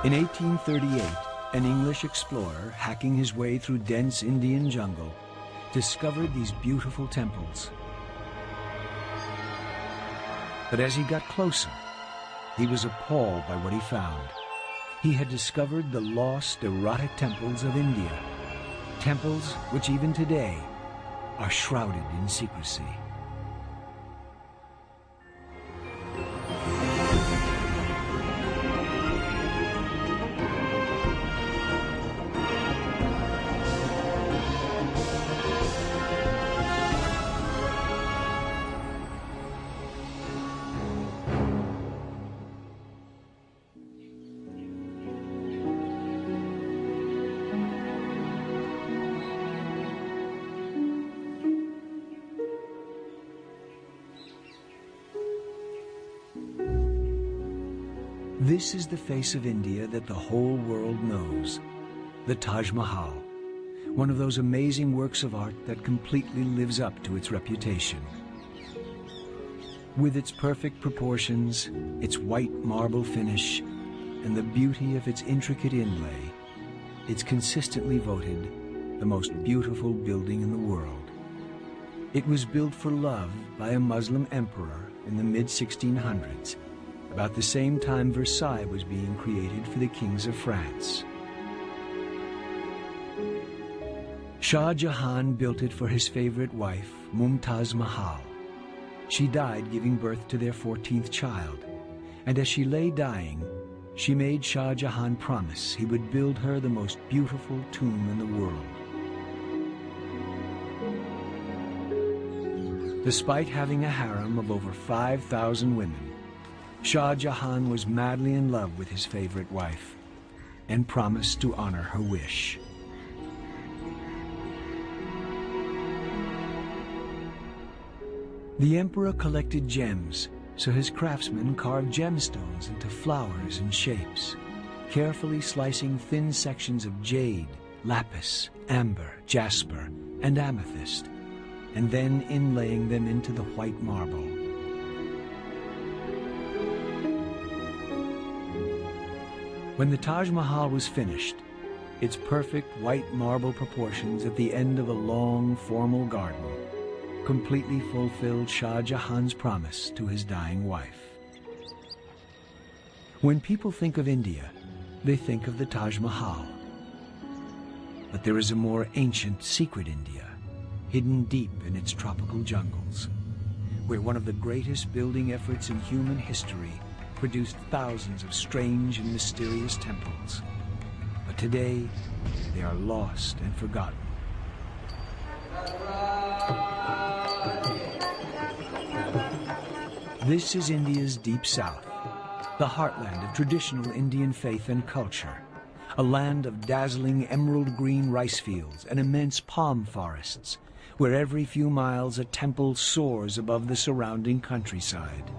In 1838, an English explorer, hacking his way through dense Indian jungle, discovered these beautiful temples. But as he got closer, he was appalled by what he found. He had discovered the lost erotic temples of India, temples which even today are shrouded in secrecy. This is the face of India that the whole world knows, the Taj Mahal, one of those amazing works of art that completely lives up to its reputation. With its perfect proportions, its white marble finish, and the beauty of its intricate inlay, it's consistently voted the most beautiful building in the world. It was built for love by a Muslim emperor in the mid-1600s, about the same time Versailles was being created for the kings of France. Shah Jahan built it for his favorite wife, Mumtaz Mahal. She died giving birth to their 14th child, and as she lay dying, she made Shah Jahan promise he would build her the most beautiful tomb in the world. Despite having a harem of over 5,000 women, Shah Jahan was madly in love with his favorite wife and promised to honor her wish. The emperor collected gems, so his craftsmen carved gemstones into flowers and shapes, carefully slicing thin sections of jade, lapis, amber, jasper, and amethyst, and then inlaying them into the white marble. When the Taj Mahal was finished, its perfect white marble proportions at the end of a long, formal garden completely fulfilled Shah Jahan's promise to his dying wife. When people think of India, they think of the Taj Mahal. But there is a more ancient, secret India, hidden deep in its tropical jungles, where one of the greatest building efforts in human history produced thousands of strange and mysterious temples. But today, they are lost and forgotten. This is India's deep south, the heartland of traditional Indian faith and culture, a land of dazzling emerald green rice fields and immense palm forests, where every few miles a temple soars above the surrounding countryside.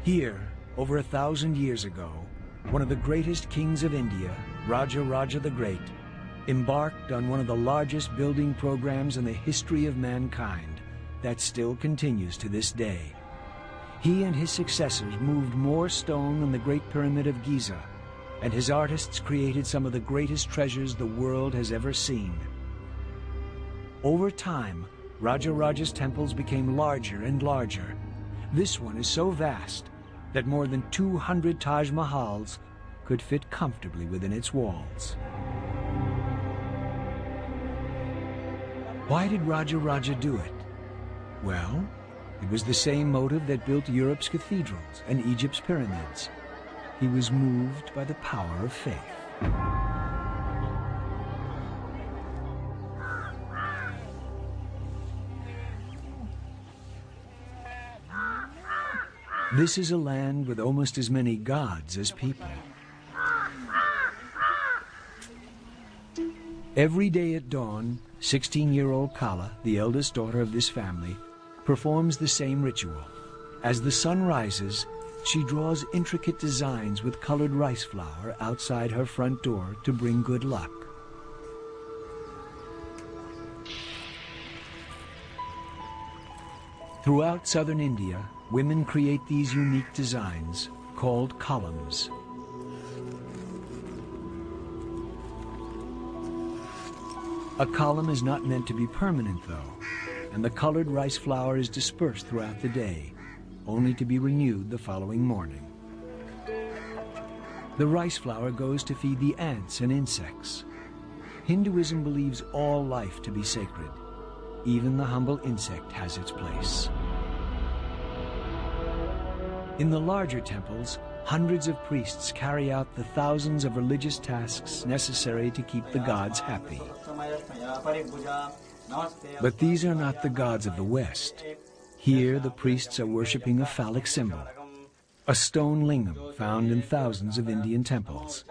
Here, over 1,000 years ago, one of the greatest kings of India, Raja Raja the Great, embarked on one of the largest building programs in the history of mankind that still continues to this day. He and his successors moved more stone than the Great Pyramid of Giza, and his artists created some of the greatest treasures the world has ever seen. Over time, Raja Raja's temples became larger and larger. This one is so vast that more than 200 Taj Mahals could fit comfortably within its walls. Why did Raja Raja do it? Well, it was the same motive that built Europe's cathedrals and Egypt's pyramids. He was moved by the power of faith. This is a land with almost as many gods as people. Every day at dawn, 16-year-old Kala, the eldest daughter of this family, performs the same ritual. As the sun rises, she draws intricate designs with colored rice flour outside her front door to bring good luck. Throughout southern India, women create these unique designs called columns. A column is not meant to be permanent, though, and the colored rice flour is dispersed throughout the day, only to be renewed the following morning. The rice flour goes to feed the ants and insects. Hinduism believes all life to be sacred. Even the humble insect has its place. In the larger temples, hundreds of priests carry out the thousands of religious tasks necessary to keep the gods happy. But these are not the gods of the West. Here, the priests are worshipping a phallic symbol, a stone lingam found in thousands of Indian temples.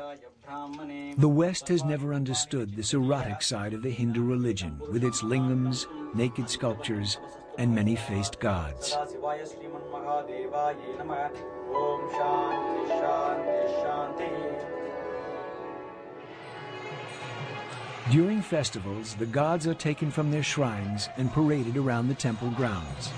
The West has never understood this erotic side of the Hindu religion, with its lingams, naked sculptures, and many-faced gods. During festivals, the gods are taken from their shrines and paraded around the temple grounds.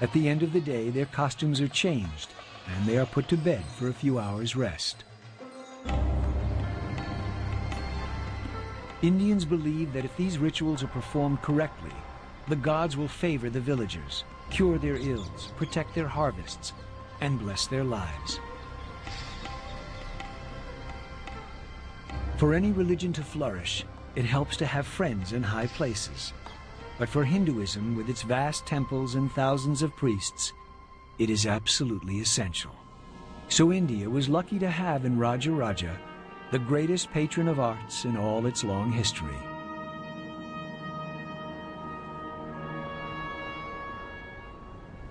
At the end of the day, their costumes are changed, and they are put to bed for a few hours' rest. Indians believe that if these rituals are performed correctly, the gods will favor the villagers, cure their ills, protect their harvests, and bless their lives. For any religion to flourish, it helps to have friends in high places. But for Hinduism, with its vast temples and thousands of priests, it is absolutely essential. So India was lucky to have in Raja Raja the greatest patron of arts in all its long history.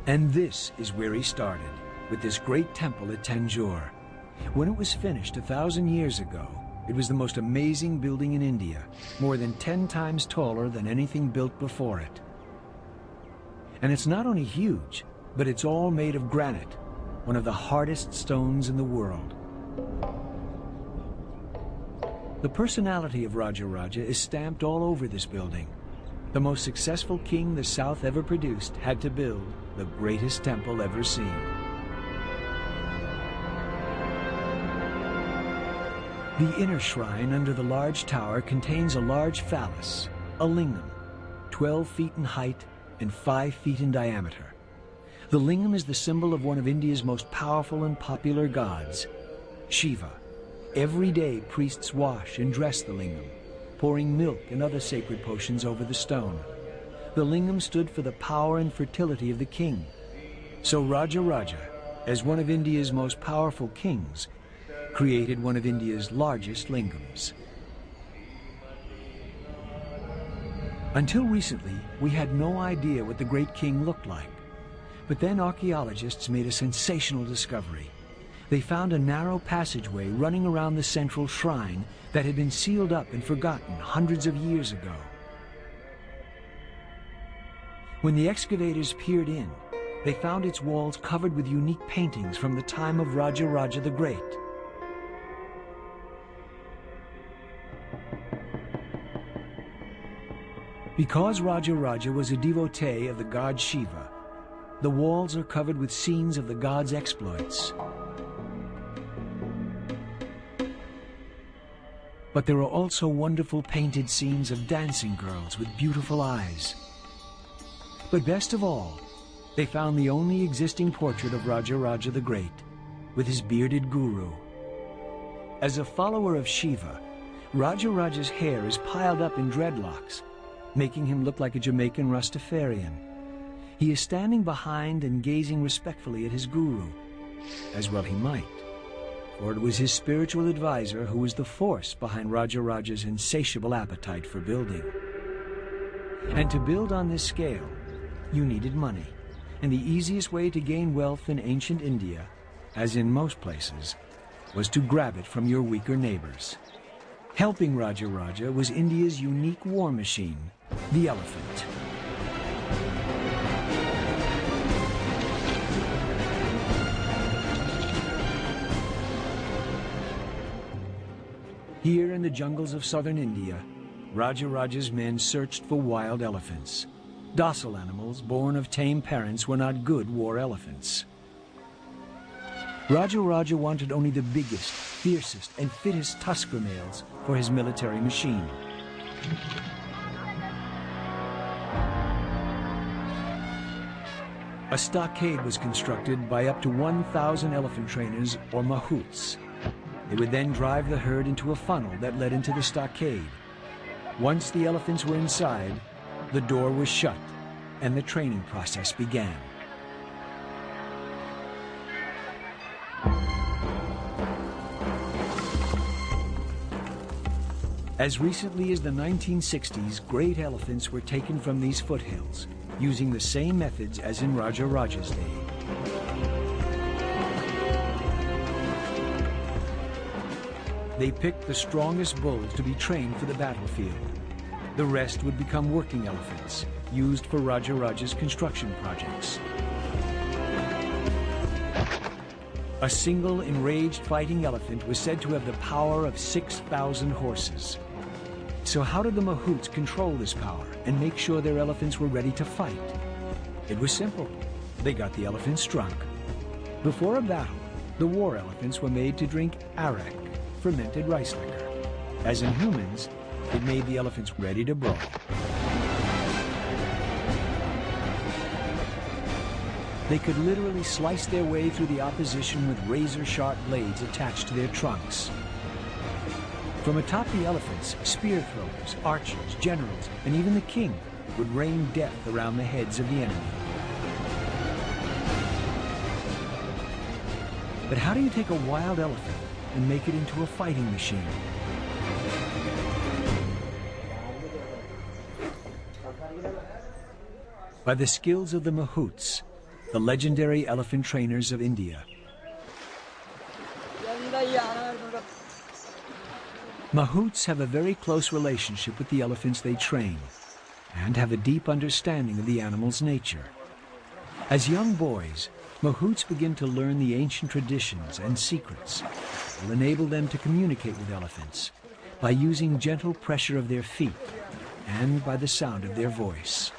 And this is where he started, with this great temple at Tanjore. When it was finished 1,000 years ago, it was the most amazing building in India, more than 10 times taller than anything built before it. And it's not only huge, but it's all made of granite, one of the hardest stones in the world. The personality of Raja Raja is stamped all over this building. The most successful king the South ever produced had to build the greatest temple ever seen. The inner shrine under the large tower contains a large phallus, a lingam, 12 feet in height and 5 feet in diameter. The lingam is the symbol of one of India's most powerful and popular gods, Shiva. Every day, priests wash and dress the lingam, pouring milk and other sacred potions over the stone. The lingam stood for the power and fertility of the king. So Raja Raja, as one of India's most powerful kings, created one of India's largest lingams. Until recently, we had no idea what the great king looked like. But then archaeologists made a sensational discovery. They found a narrow passageway running around the central shrine that had been sealed up and forgotten hundreds of years ago. When the excavators peered in, they found its walls covered with unique paintings from the time of Raja Raja the Great. Because Raja Raja was a devotee of the god Shiva, the walls are covered with scenes of the god's exploits. But there are also wonderful painted scenes of dancing girls with beautiful eyes. But best of all, they found the only existing portrait of Raja Raja the Great, with his bearded guru. As a follower of Shiva, Raja Raja's hair is piled up in dreadlocks, making him look like a Jamaican Rastafarian. He is standing behind and gazing respectfully at his guru, as well he might, for it was his spiritual advisor who was the force behind Raja Raja's insatiable appetite for building. And to build on this scale, you needed money, and the easiest way to gain wealth in ancient India, as in most places, was to grab it from your weaker neighbors. Helping Raja Raja was India's unique war machine, the elephant. Here in the jungles of southern India, Raja's men searched for wild elephants. Docile animals born of tame parents were not good war elephants. Raja wanted only the biggest, fiercest, and fittest tusker males for his military machine. A stockade was constructed by up to 1,000 elephant trainers, or mahouts. They would then drive the herd into a funnel that led into the stockade. Once the elephants were inside, the door was shut and the training process began. As recently as the 1960s, great elephants were taken from these foothills, using the same methods as in Raja's day. They picked the strongest bulls to be trained for the battlefield. The rest would become working elephants, used for Raja's construction projects. A single enraged fighting elephant was said to have the power of 6,000 horses. So how did the mahouts control this power and make sure their elephants were ready to fight? It was simple. They got the elephants drunk. Before a battle, the war elephants were made to drink arak, fermented rice liquor. As in humans, it made the elephants ready to brawl. They could literally slice their way through the opposition with razor-sharp blades attached to their trunks. From atop the elephants, spear throwers, archers, generals, and even the king would rain death around the heads of the enemy. But how do you take a wild elephant and make it into a fighting machine? By the skills of the mahouts, the legendary elephant trainers of India. Mahouts have a very close relationship with the elephants they train and have a deep understanding of the animal's nature. As young boys, mahouts begin to learn the ancient traditions and secrets that will enable them to communicate with elephants by using gentle pressure of their feet and by the sound of their voice.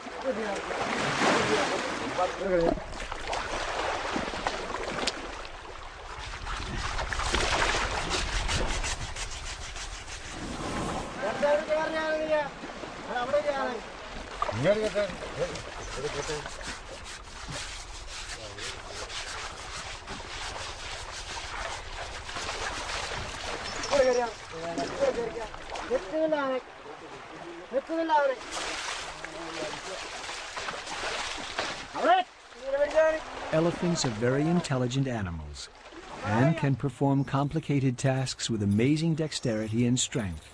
Elephants are very intelligent animals and can perform complicated tasks with amazing dexterity and strength.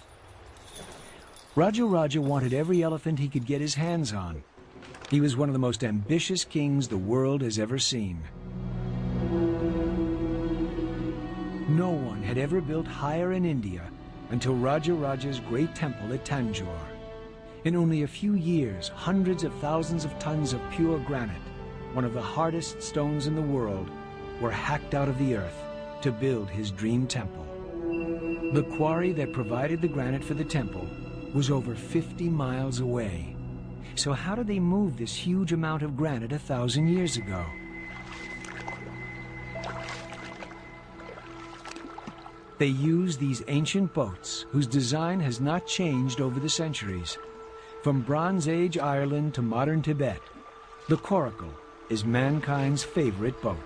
Raja wanted every elephant he could get his hands on. He was one of the most ambitious kings the world has ever seen. No one had ever built higher in India until Raja's great temple at Tanjore. In only a few years, hundreds of thousands of tons of pure granite, one of the hardest stones in the world, were hacked out of the earth to build his dream temple. The quarry that provided the granite for the temple was over 50 miles away. So how did they move this huge amount of granite 1,000 years ago? They used these ancient boats whose design has not changed over the centuries. From Bronze Age Ireland to modern Tibet, the coracle is mankind's favorite boat.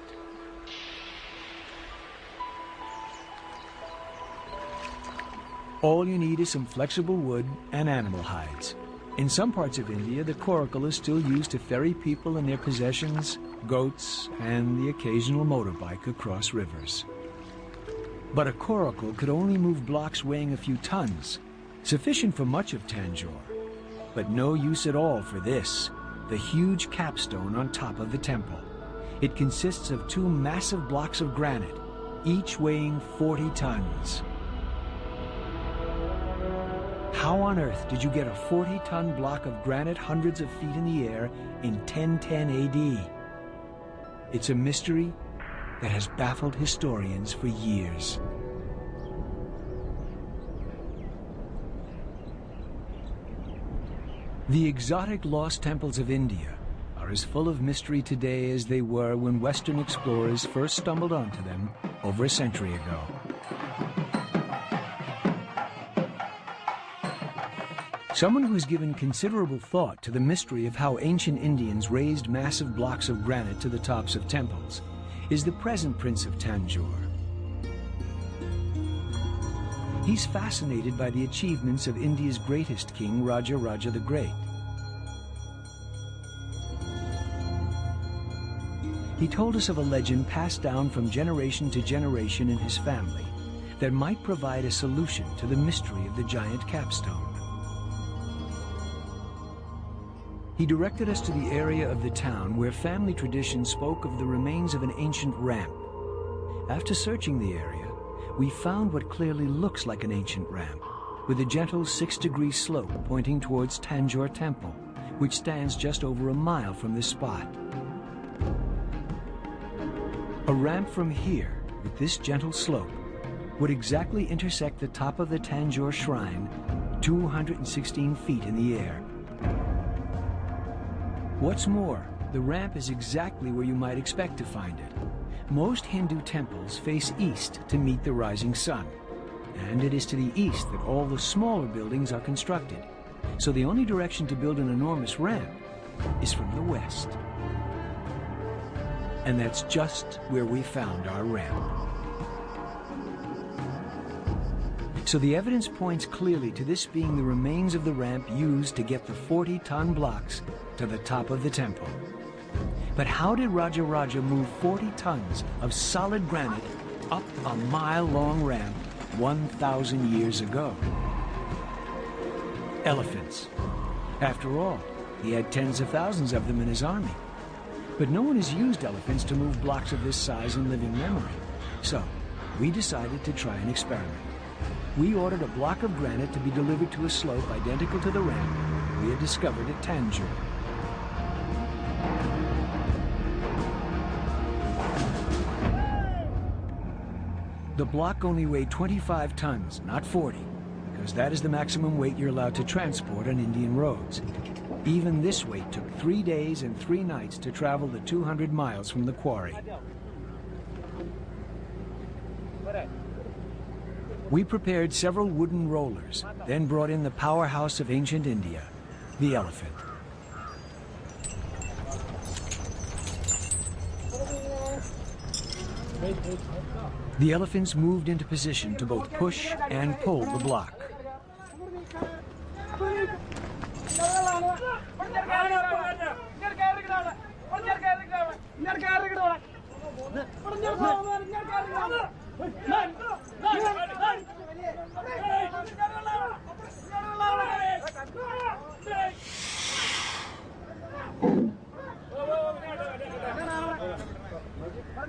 All you need is some flexible wood and animal hides. In some parts of India, the coracle is still used to ferry people and their possessions, goats, and the occasional motorbike across rivers. But a coracle could only move blocks weighing a few tons, sufficient for much of Tanjore, but no use at all for this, the huge capstone on top of the temple. It consists of two massive blocks of granite, each weighing 40 tons. How on earth did you get a 40-ton block of granite hundreds of feet in the air in 1010 AD? It's a mystery that has baffled historians for years. The exotic lost temples of India are as full of mystery today as they were when Western explorers first stumbled onto them over a century ago. Someone who's given considerable thought to the mystery of how ancient Indians raised massive blocks of granite to the tops of temples is the present Prince of Tanjore. He's fascinated by the achievements of India's greatest king, Raja Raja the Great. He told us of a legend passed down from generation to generation in his family that might provide a solution to the mystery of the giant capstone. He directed us to the area of the town where family tradition spoke of the remains of an ancient ramp. After searching the area, we found what clearly looks like an ancient ramp, with a gentle 6-degree slope pointing towards Tanjore Temple, which stands just over a mile from this spot. A ramp from here, with this gentle slope, would exactly intersect the top of the Tanjore Shrine, 216 feet in the air. What's more, the ramp is exactly where you might expect to find it. Most Hindu temples face east to meet the rising sun, and it is to the east that all the smaller buildings are constructed. So the only direction to build an enormous ramp is from the west. And that's just where we found our ramp. So the evidence points clearly to this being the remains of the ramp used to get the 40-ton blocks to the top of the temple. But how did Raja Raja move 40 tons of solid granite up a mile-long ramp 1,000 years ago? Elephants. After all, he had tens of thousands of them in his army. But no one has used elephants to move blocks of this size in living memory. So we decided to try an experiment. We ordered a block of granite to be delivered to a slope identical to the ramp we had discovered at Tanjore. The block only weighed 25 tons, not 40, because that is the maximum weight you're allowed to transport on Indian roads. Even this weight took 3 days and 3 nights to travel the 200 miles from the quarry. We prepared several wooden rollers, then brought in the powerhouse of ancient India, the elephant. The elephants moved into position to both push and pull the block.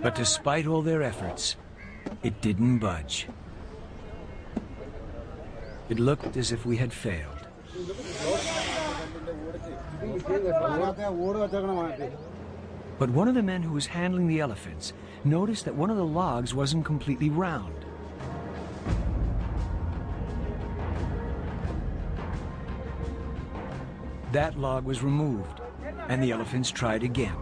But despite all their efforts, it didn't budge. It looked as if we had failed. But one of the men who was handling the elephants noticed that one of the logs wasn't completely round. That log was removed, and the elephants tried again.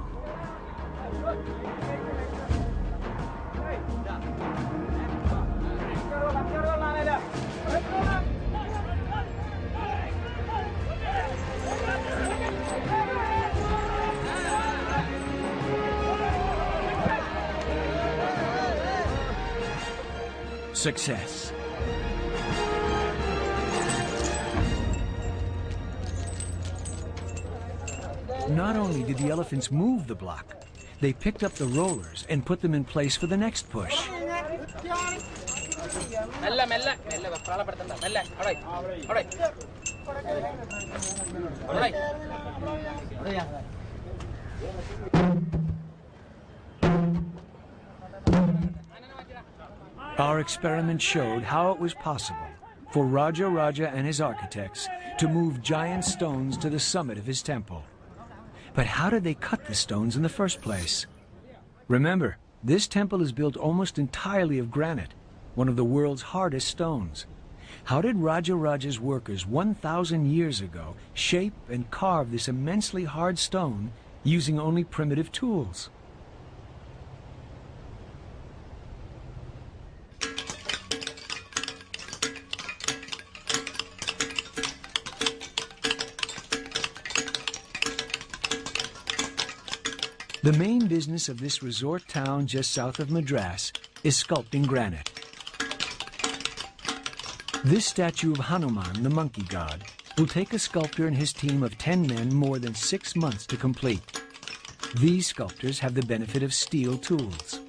Success. Not only did the elephants move the block, they picked up the rollers and put them in place for the next push. Our experiment showed how it was possible for Raja Raja and his architects to move giant stones to the summit of his temple. But how did they cut the stones in the first place? Remember, this temple is built almost entirely of granite, one of the world's hardest stones. How did Raja Raja's workers 1,000 years ago shape and carve this immensely hard stone using only primitive tools? The main business of this resort town just south of Madras is sculpting granite. This statue of Hanuman, the monkey god, will take a sculptor and his team of 10 men more than 6 months to complete. These sculptors have the benefit of steel tools.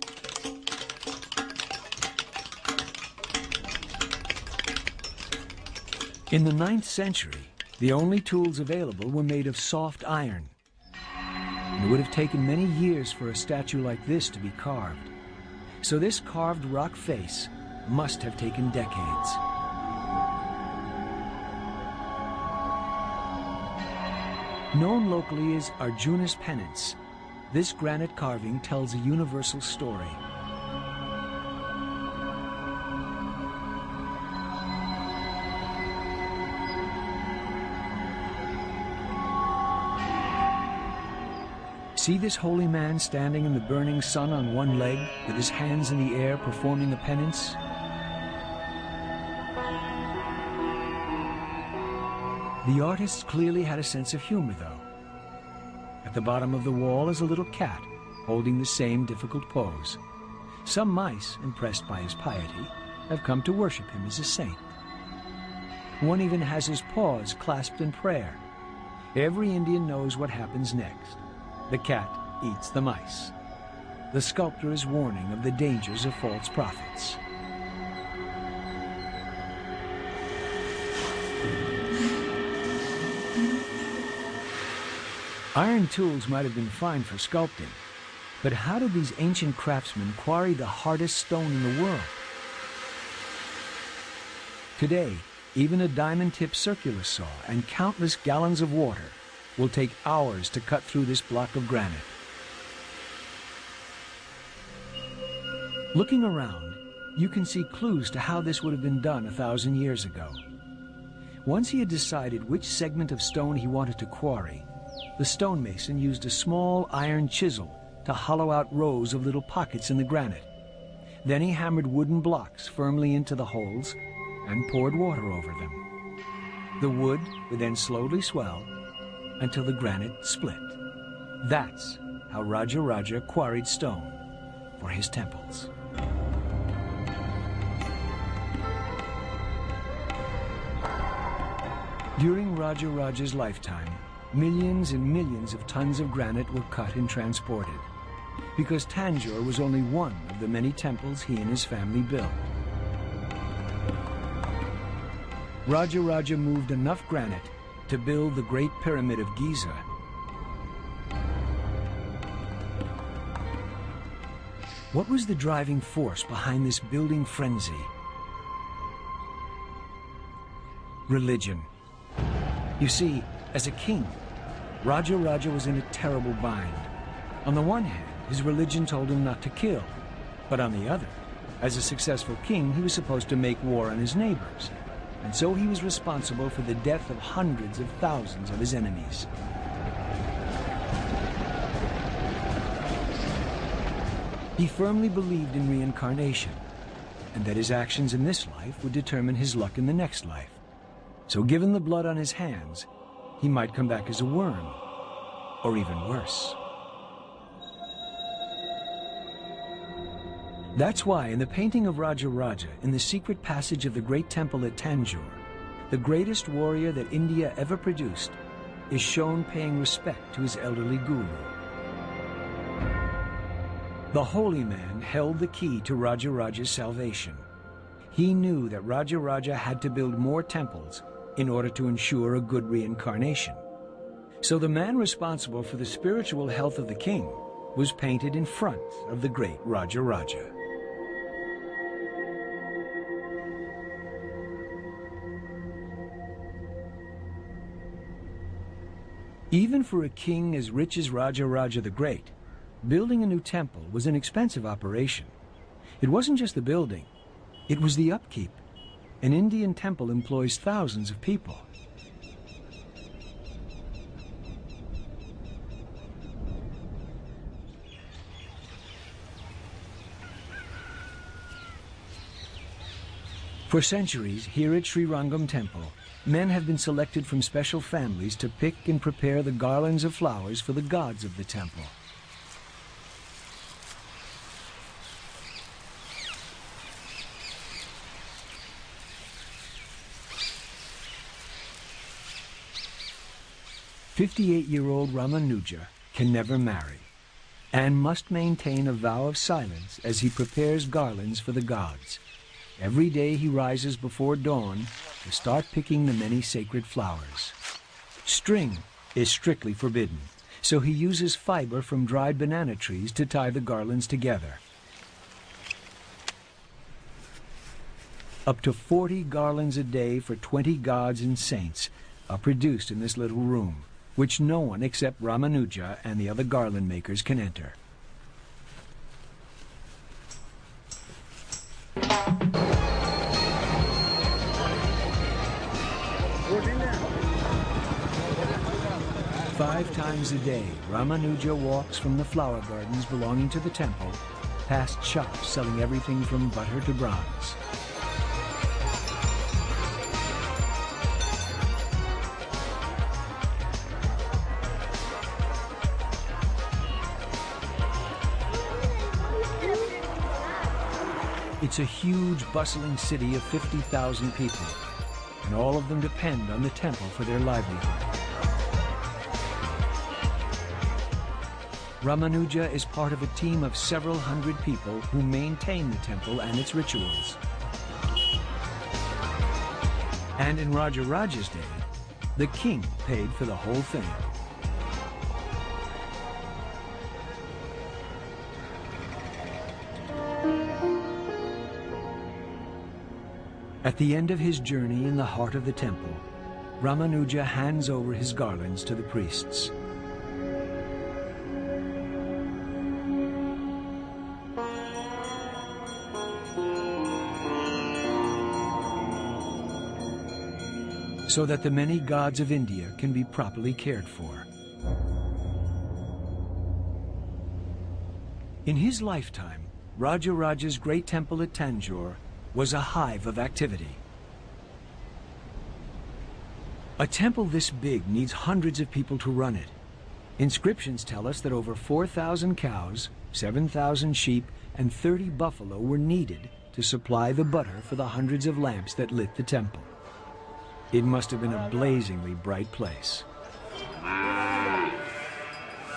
In the 9th century, the only tools available were made of soft iron. It would have taken many years for a statue like this to be carved. So this carved rock face must have taken decades. Known locally as Arjuna's penance, this granite carving tells a universal story. See this holy man standing in the burning sun on one leg, with his hands in the air performing a penance? The artists clearly had a sense of humor, though. At the bottom of the wall is a little cat, holding the same difficult pose. Some mice, impressed by his piety, have come to worship him as a saint. One even has his paws clasped in prayer. Every Indian knows what happens next. The cat eats the mice. The sculptor is warning of the dangers of false prophets. Iron tools might have been fine for sculpting, but how did these ancient craftsmen quarry the hardest stone in the world? Today, even a diamond-tipped circular saw and countless gallons of water will take hours to cut through this block of granite. Looking around, you can see clues to how this would have been done 1,000 years ago. Once he had decided which segment of stone he wanted to quarry, the stonemason used a small iron chisel to hollow out rows of little pockets in the granite. Then he hammered wooden blocks firmly into the holes and poured water over them. The wood would then slowly swell until the granite split. That's how Raja Raja quarried stone for his temples. During Raja Raja's lifetime, millions and millions of tons of granite were cut and transported, because Tanjore was only one of the many temples he and his family built. Raja Raja moved enough granite to build the Great Pyramid of Giza. What was the driving force behind this building frenzy? Religion. You see, as a king, Raja Raja was in a terrible bind. On the one hand, his religion told him not to kill, but on the other, as a successful king, he was supposed to make war on his neighbors. And so he was responsible for the death of hundreds of thousands of his enemies. He firmly believed in reincarnation, and that his actions in this life would determine his luck in the next life. So given the blood on his hands, he might come back as a worm, or even worse. That's why in the painting of Raja Raja, in the secret passage of the great temple at Tanjore, the greatest warrior that India ever produced is shown paying respect to his elderly guru. The holy man held the key to Raja Raja's salvation. He knew that Raja Raja had to build more temples in order to ensure a good reincarnation. So the man responsible for the spiritual health of the king was painted in front of the great Raja Raja. Even for a king as rich as Raja Raja the Great, building a new temple was an expensive operation. It wasn't just the building, it was the upkeep. An Indian temple employs thousands of people. For centuries, here at Sri Rangam Temple, men have been selected from special families to pick and prepare the garlands of flowers for the gods of the temple. "58-year-old Ramanuja can never marry and must maintain a vow of silence as he prepares garlands for the gods. Every day he rises before dawn to start picking the many sacred flowers. String is strictly forbidden, so he uses fiber from dried banana trees to tie the garlands together. Up to 40 garlands a day for 20 gods and saints are produced in this little room, which no one except Ramanuja and the other garland makers can enter. Five times a day, Ramanuja walks from the flower gardens belonging to the temple, past shops selling everything from butter to bronze. It's a huge, bustling city of 50,000 people, and all of them depend on the temple for their livelihood. Ramanuja is part of a team of several hundred people who maintain the temple and its rituals. And in Rajaraja's day, the king paid for the whole thing. At the end of his journey in the heart of the temple, Ramanuja hands over his garlands to the priests. So that the many gods of India can be properly cared for. In his lifetime, Rajaraja's great temple at Tanjore was a hive of activity. A temple this big needs hundreds of people to run it. Inscriptions tell us that over 4,000 cows, 7,000 sheep, and 30 buffalo were needed to supply the butter for the hundreds of lamps that lit the temple. It must have been a blazingly bright place.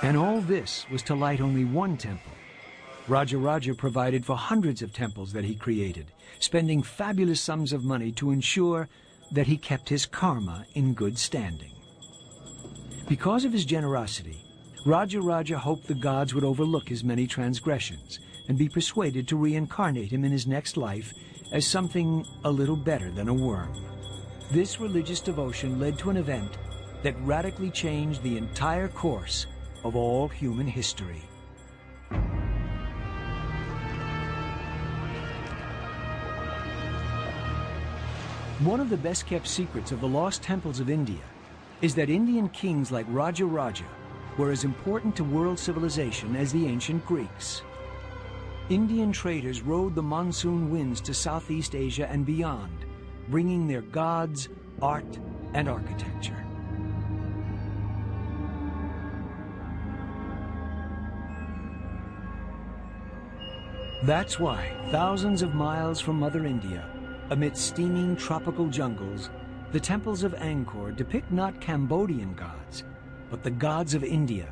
And all this was to light only one temple. Rajaraja provided for hundreds of temples that he created, spending fabulous sums of money to ensure that he kept his karma in good standing. Because of his generosity, Rajaraja hoped the gods would overlook his many transgressions and be persuaded to reincarnate him in his next life as something a little better than a worm. This religious devotion led to an event that radically changed the entire course of all human history. One of the best-kept secrets of the lost temples of India is that Indian kings like Rajaraja were as important to world civilization as the ancient Greeks. Indian traders rode the monsoon winds to Southeast Asia and beyond, bringing their gods, art, and architecture. That's why, thousands of miles from Mother India, amid steaming tropical jungles, the temples of Angkor depict not Cambodian gods, but the gods of India,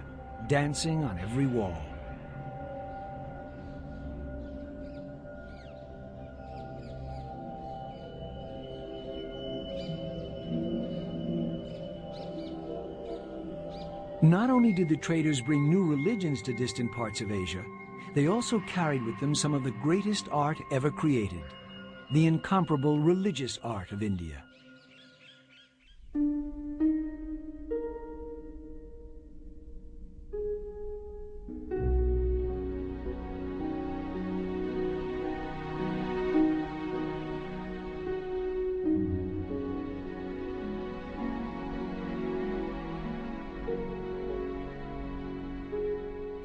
dancing on every wall. Not only did the traders bring new religions to distant parts of Asia, they also carried with them some of the greatest art ever created, the incomparable religious art of India.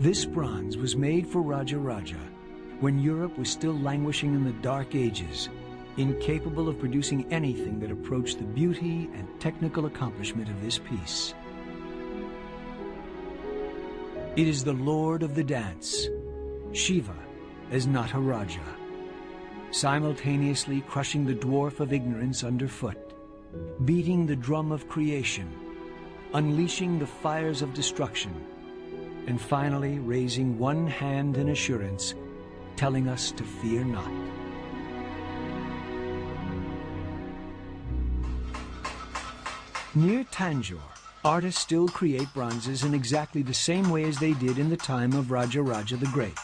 This bronze was made for Raja Raja when Europe was still languishing in the Dark Ages, incapable of producing anything that approached the beauty and technical accomplishment of this piece. It is the Lord of the Dance, Shiva as Nataraja, simultaneously crushing the dwarf of ignorance underfoot, beating the drum of creation, unleashing the fires of destruction, and finally raising one hand in assurance, telling us to fear not. Near Tanjore, artists still create bronzes in exactly the same way as they did in the time of Raja Raja the Great.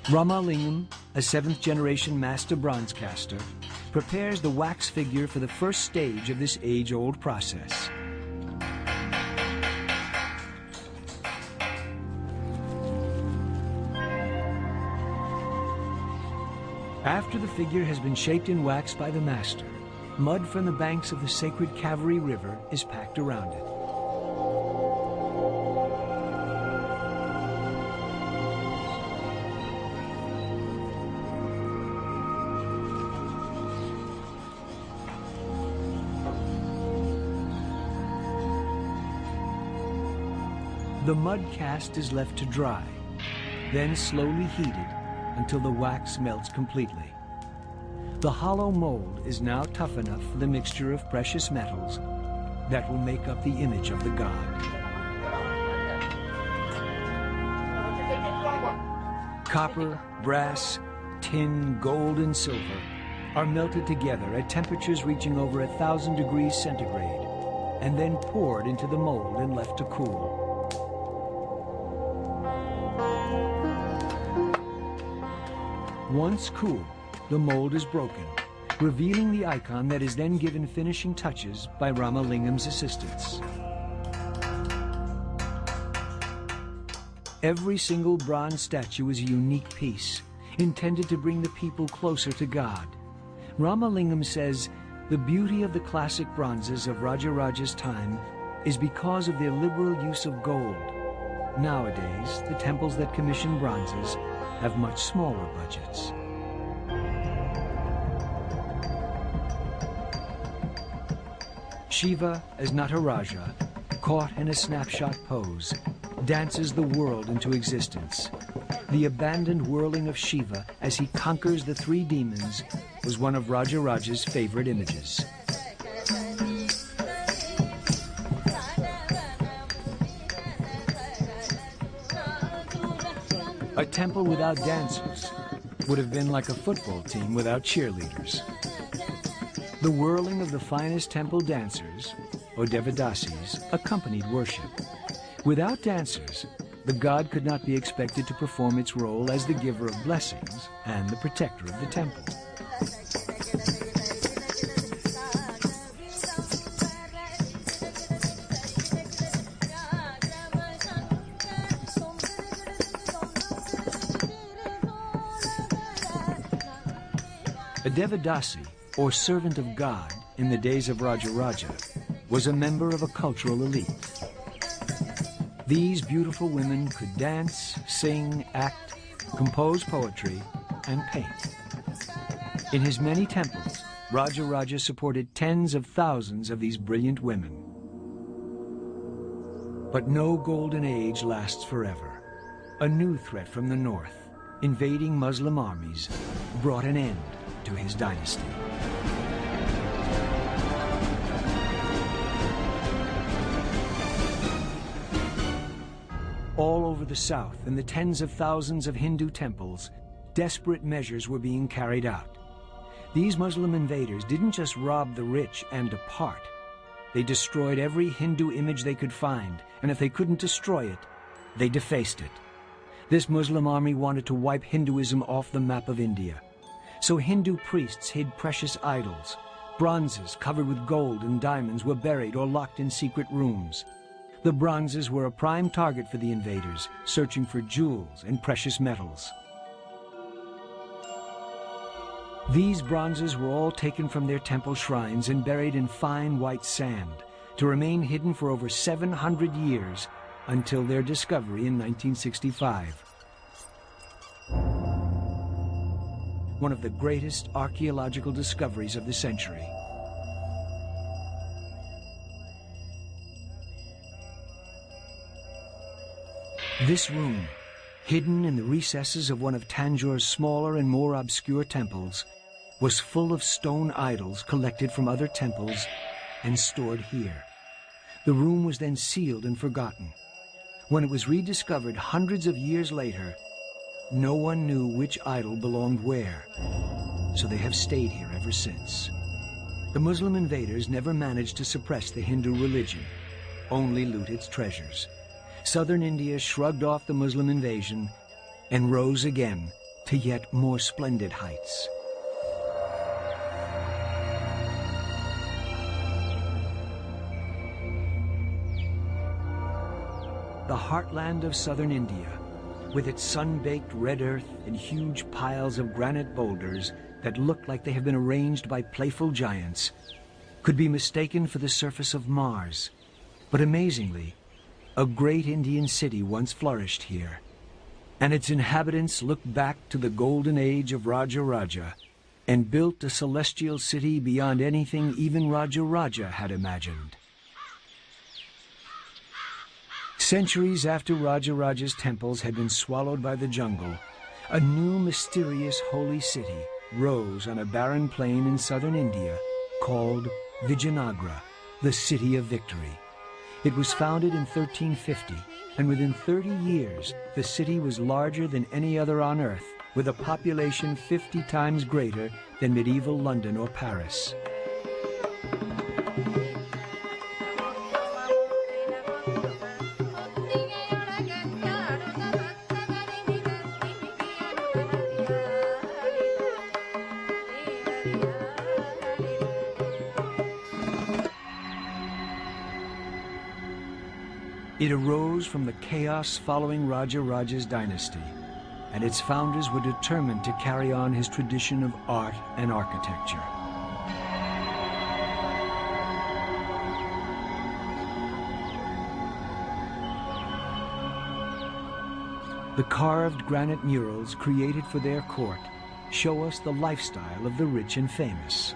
Ramalingam, a 7th-generation master bronze caster, prepares the wax figure for the first stage of this age-old process. After the figure has been shaped in wax by the master, mud from the banks of the sacred Kaveri River is packed around it. The mud cast is left to dry, then slowly heated until the wax melts completely. The hollow mold is now tough enough for the mixture of precious metals that will make up the image of the god. Copper, brass, tin, gold, and silver are melted together at temperatures reaching over 1,000 degrees centigrade and then poured into the mold and left to cool. Once cool, the mold is broken, revealing the icon that is then given finishing touches by Ramalingam's assistants. Every single bronze statue is a unique piece, intended to bring the people closer to God. Ramalingam says, the beauty of the classic bronzes of Raja Raja's time is because of their liberal use of gold. Nowadays, the temples that commission bronzes have much smaller budgets. Shiva as Nataraja, caught in a snapshot pose, dances the world into existence. The abandoned whirling of Shiva as he conquers the 3 demons was one of Raja Raja's favorite images. A temple without dancers would have been like a football team without cheerleaders. The whirling of the finest temple dancers, or Devadasis, accompanied worship. Without dancers, the god could not be expected to perform its role as the giver of blessings and the protector of the temple. A Devadasi, or servant of God, in the days of Raja Raja, was a member of a cultural elite. These beautiful women could dance, sing, act, compose poetry, and paint. In his many temples, Raja Raja supported tens of thousands of these brilliant women. But no golden age lasts forever. A new threat from the north, invading Muslim armies, brought an end to his dynasty. All over the south, in the tens of thousands of Hindu temples, desperate measures were being carried out. These Muslim invaders didn't just rob the rich and depart. They destroyed every Hindu image they could find, and if they couldn't destroy it, they defaced it. This Muslim army wanted to wipe Hinduism off the map of India. So Hindu priests hid precious idols. Bronzes covered with gold and diamonds were buried or locked in secret rooms. The bronzes were a prime target for the invaders, searching for jewels and precious metals. These bronzes were all taken from their temple shrines and buried in fine white sand, to remain hidden for over 700 years until their discovery in 1965. One of the greatest archaeological discoveries of the century. This room, hidden in the recesses of one of Tanjor's smaller and more obscure temples, was full of stone idols collected from other temples and stored here. The room was then sealed and forgotten. When it was rediscovered hundreds of years later, no one knew which idol belonged where, so they have stayed here ever since. The Muslim invaders never managed to suppress the Hindu religion, only loot its treasures. Southern India shrugged off the Muslim invasion and rose again to yet more splendid heights. The heartland of southern India, with its sun-baked red earth and huge piles of granite boulders that look like they have been arranged by playful giants, could be mistaken for the surface of Mars. But amazingly, a great Indian city once flourished here, and its inhabitants looked back to the golden age of Raja Raja and built a celestial city beyond anything even Raja Raja had imagined. Centuries after Raja Raja's temples had been swallowed by the jungle, a new mysterious holy city rose on a barren plain in southern India called Vijayanagara, the City of Victory. It was founded in 1350, and within 30 years, the city was larger than any other on Earth, with a population 50 times greater than medieval London or Paris. It arose from the chaos following Raja Raja's dynasty, and its founders were determined to carry on his tradition of art and architecture. The carved granite murals created for their court show us the lifestyle of the rich and famous.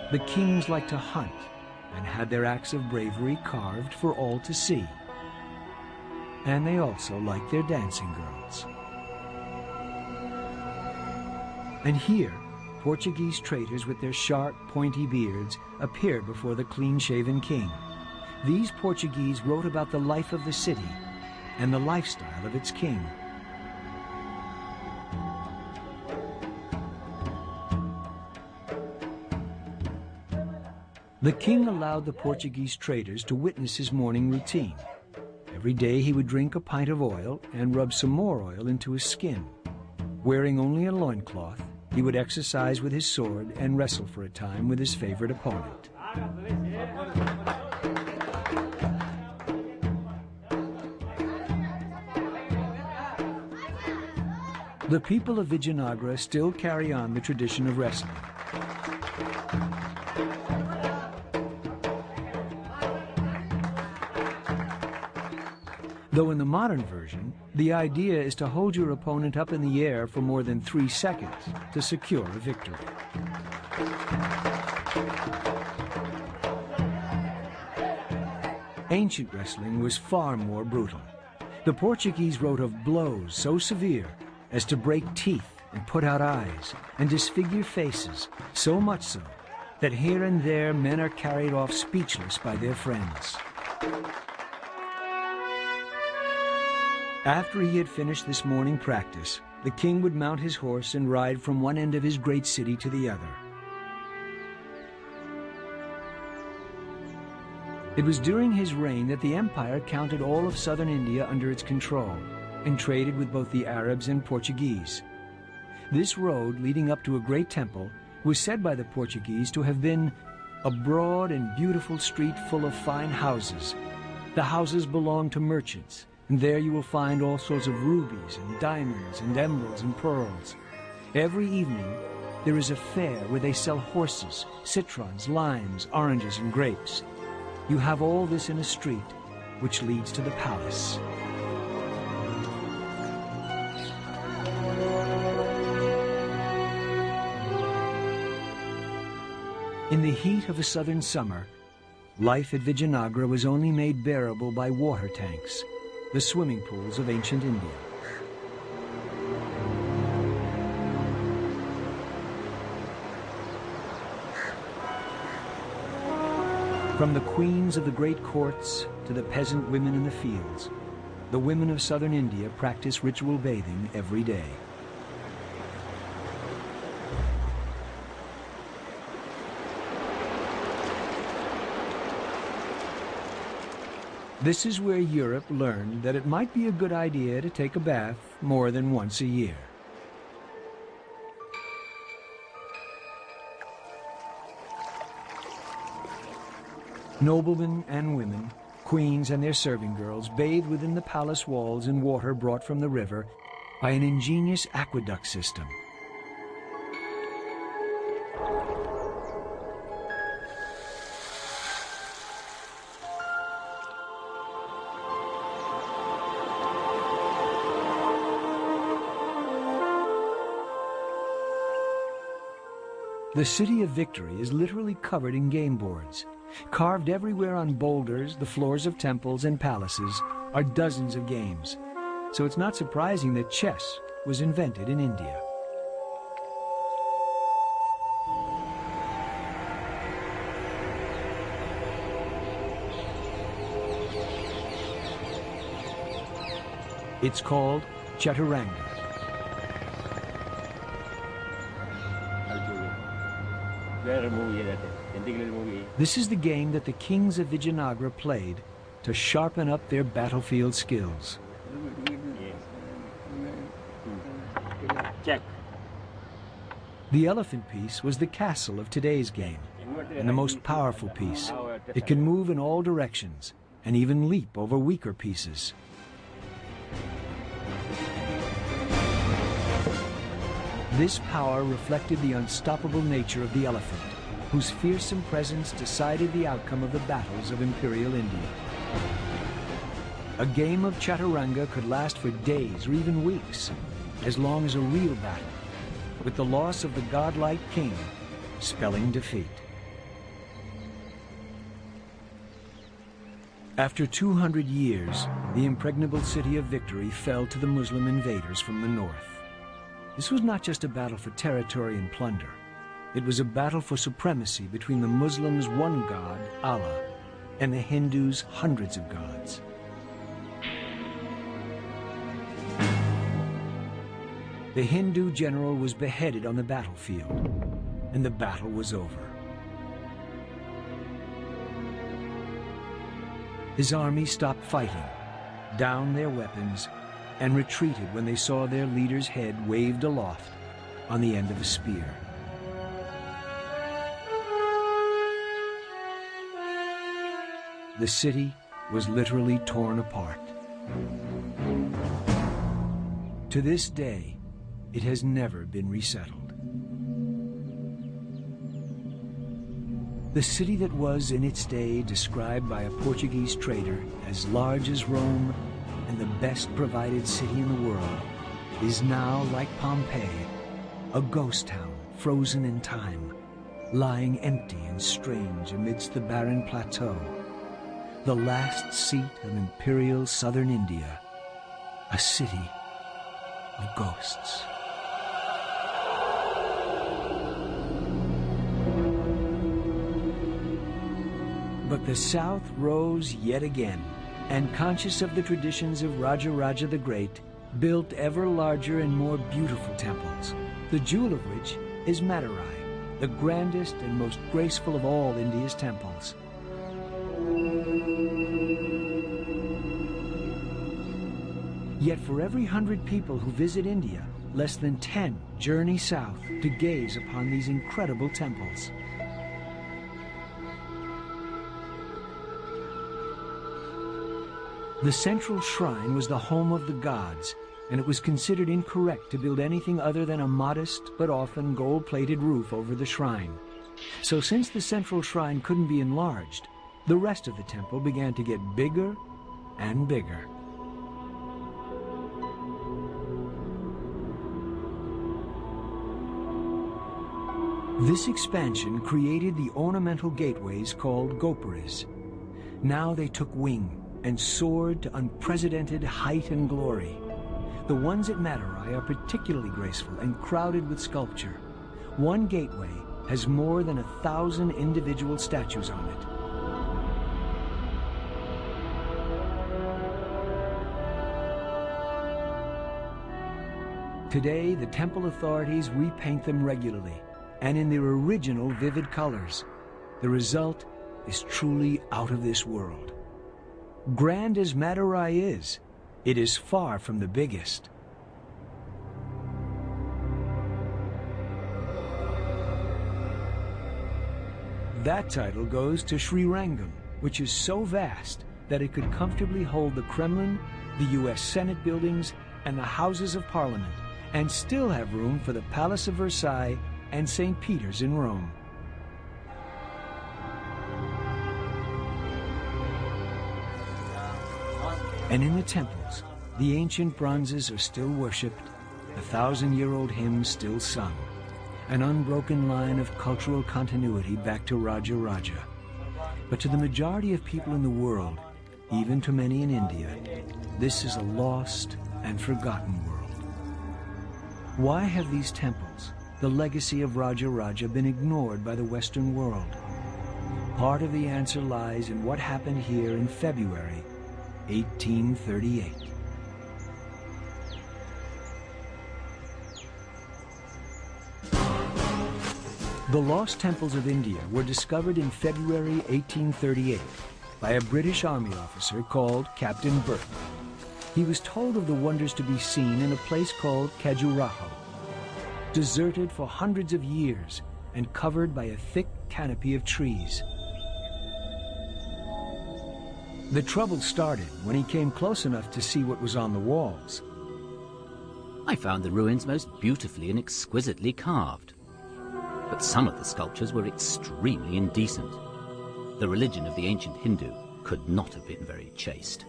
The kings liked to hunt and had their acts of bravery carved for all to see. And they also liked their dancing girls. And here, Portuguese traders with their sharp, pointy beards appeared before the clean-shaven king. These Portuguese wrote about the life of the city and the lifestyle of its king. The king allowed the Portuguese traders to witness his morning routine. Every day he would drink a pint of oil and rub some more oil into his skin. Wearing only a loincloth, he would exercise with his sword and wrestle for a time with his favorite opponent. The people of Vijayanagara still carry on the tradition of wrestling. Though in the modern version, the idea is to hold your opponent up in the air for more than 3 seconds to secure a victory. Ancient wrestling was far more brutal. The Portuguese wrote of blows so severe as to break teeth and put out eyes and disfigure faces, so much so that here and there men are carried off speechless by their friends. After he had finished this morning practice, the king would mount his horse and ride from one end of his great city to the other. It was during his reign that the empire counted all of southern India under its control and traded with both the Arabs and Portuguese. This road leading up to a great temple was said by the Portuguese to have been a broad and beautiful street full of fine houses. The houses belonged to merchants, and there you will find all sorts of rubies and diamonds and emeralds and pearls. Every evening, there is a fair where they sell horses, citrons, limes, oranges, and grapes. You have all this in a street which leads to the palace. In the heat of a southern summer, life at Vijayanagara was only made bearable by water tanks, the swimming pools of ancient India. From the queens of the great courts to the peasant women in the fields, the women of southern India practice ritual bathing every day. This is where Europe learned that it might be a good idea to take a bath more than once a year. Noblemen and women, queens and their serving girls bathe within the palace walls in water brought from the river by an ingenious aqueduct system. The City of Victory is literally covered in game boards. Carved everywhere on boulders, the floors of temples and palaces, are dozens of games. So it's not surprising that chess was invented in India. It's called Chaturanga. This is the game that the kings of Vijayanagara played to sharpen up their battlefield skills. Check. The elephant piece was the castle of today's game, and the most powerful piece. It can move in all directions and even leap over weaker pieces. This power reflected the unstoppable nature of the elephant, whose fearsome presence decided the outcome of the battles of Imperial India. A game of Chaturanga could last for days or even weeks, as long as a real battle, with the loss of the godlike king spelling defeat. After 200 years, the impregnable city of Victory fell to the Muslim invaders from the north. This was not just a battle for territory and plunder. It was a battle for supremacy between the Muslims' one god, Allah, and the Hindus' hundreds of gods. The Hindu general was beheaded on the battlefield, and the battle was over. His army stopped fighting, downed their weapons, and retreated when they saw their leader's head waved aloft on the end of a spear. The city was literally torn apart. To this day, it has never been resettled. The city that was in its day described by a Portuguese trader as large as Rome and the best provided city in the world is now, like Pompeii, a ghost town frozen in time, lying empty and strange amidst the barren plateau, the last seat of imperial southern India, a city of ghosts. But the South rose yet again, and conscious of the traditions of Raja Raja the Great, built ever larger and more beautiful temples, the jewel of which is Madurai, the grandest and most graceful of all India's temples. Yet for every 100 people who visit India, less than 10 journey south to gaze upon these incredible temples. The central shrine was the home of the gods, and it was considered incorrect to build anything other than a modest but often gold-plated roof over the shrine. So since the central shrine couldn't be enlarged, the rest of the temple began to get bigger and bigger. This expansion created the ornamental gateways called gopuras. Now they took wing and soared to unprecedented height and glory. The ones at Madurai are particularly graceful and crowded with sculpture. One gateway has more than 1,000 individual statues on it. Today, the temple authorities repaint them regularly and in their original vivid colors. The result is truly out of this world. Grand as Madurai is, it is far from the biggest. That title goes to Sri Rangam, which is so vast that it could comfortably hold the Kremlin, the US Senate buildings, and the Houses of Parliament, and still have room for the Palace of Versailles and St. Peter's in Rome. And in the temples, the ancient bronzes are still worshipped, the 1,000-year-old hymns still sung, an unbroken line of cultural continuity back to Raja Raja. But to the majority of people in the world, even to many in India, this is a lost and forgotten world. Why have these temples, the legacy of Raja Raja, been ignored by the Western world? Part of the answer lies in what happened here in February 1838. The lost temples of India were discovered in February 1838 by a British Army officer called Captain Burke. He was told of the wonders to be seen in a place called Khajuraho, deserted for hundreds of years and covered by a thick canopy of trees. The trouble started when he came close enough to see what was on the walls. I found the ruins most beautifully and exquisitely carved. But some of the sculptures were extremely indecent. The religion of the ancient Hindu could not have been very chaste.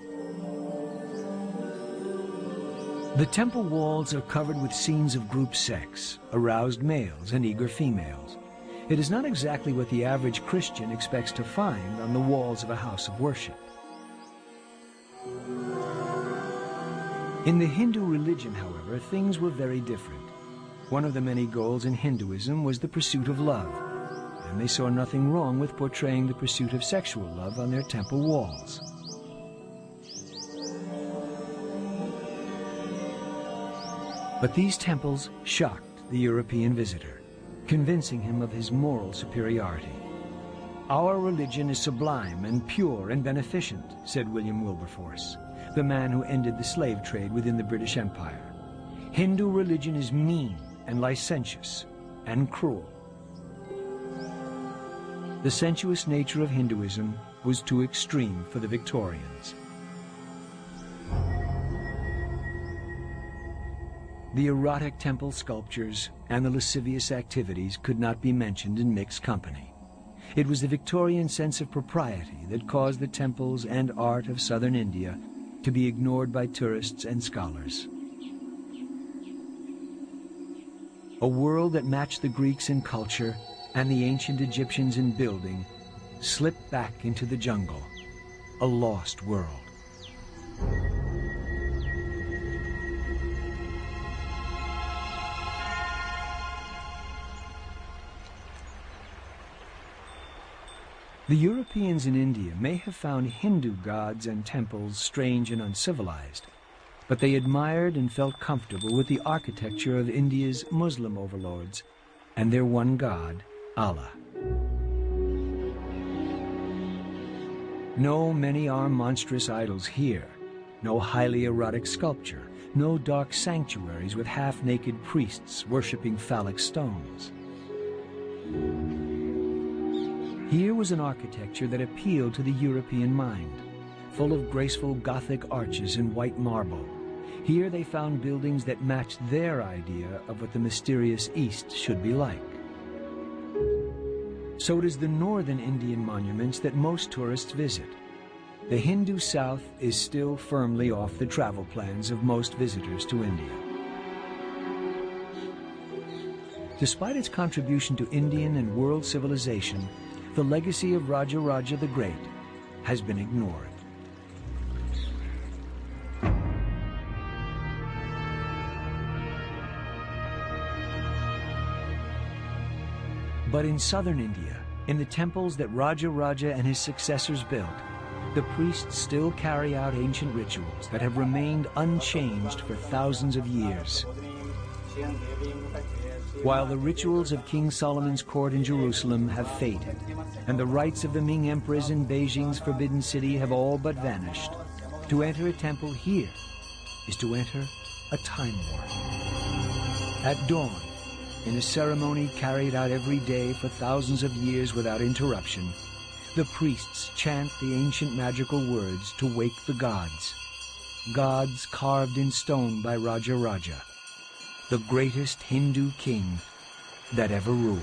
The temple walls are covered with scenes of group sex, aroused males and eager females. It is not exactly what the average Christian expects to find on the walls of a house of worship. In the Hindu religion, however, things were very different. One of the many goals in Hinduism was the pursuit of love, and they saw nothing wrong with portraying the pursuit of sexual love on their temple walls. But these temples shocked the European visitor, convincing him of his moral superiority. "Our religion is sublime and pure and beneficent," said William Wilberforce, the man who ended the slave trade within the British Empire. "Hindu religion is mean and licentious and cruel." The sensuous nature of Hinduism was too extreme for the Victorians. The erotic temple sculptures and the lascivious activities could not be mentioned in mixed company. It was the Victorian sense of propriety that caused the temples and art of southern India to be ignored by tourists and scholars. A world that matched the Greeks in culture and the ancient Egyptians in building slipped back into the jungle, a lost world. The Europeans in India may have found Hindu gods and temples strange and uncivilized, but they admired and felt comfortable with the architecture of India's Muslim overlords and their one god, Allah. No many-armed monstrous idols here, no highly erotic sculpture, no dark sanctuaries with half-naked priests worshipping phallic stones. Here was an architecture that appealed to the European mind, full of graceful Gothic arches in white marble, Here they found buildings that matched their idea of what the mysterious East should be like. So it is the northern Indian monuments that most tourists visit. The Hindu South is still firmly off the travel plans of most visitors to India. Despite its contribution to Indian and world civilization, the legacy of Raja Raja the Great has been ignored. But in southern India, in the temples that Raja Raja and his successors built, the priests still carry out ancient rituals that have remained unchanged for thousands of years. While the rituals of King Solomon's court in Jerusalem have faded, and the rites of the Ming emperors in Beijing's Forbidden City have all but vanished, to enter a temple here is to enter a time warp. At dawn, in a ceremony carried out every day for thousands of years without interruption, the priests chant the ancient magical words to wake the gods. Gods carved in stone by Raja Raja, the greatest Hindu king that ever ruled.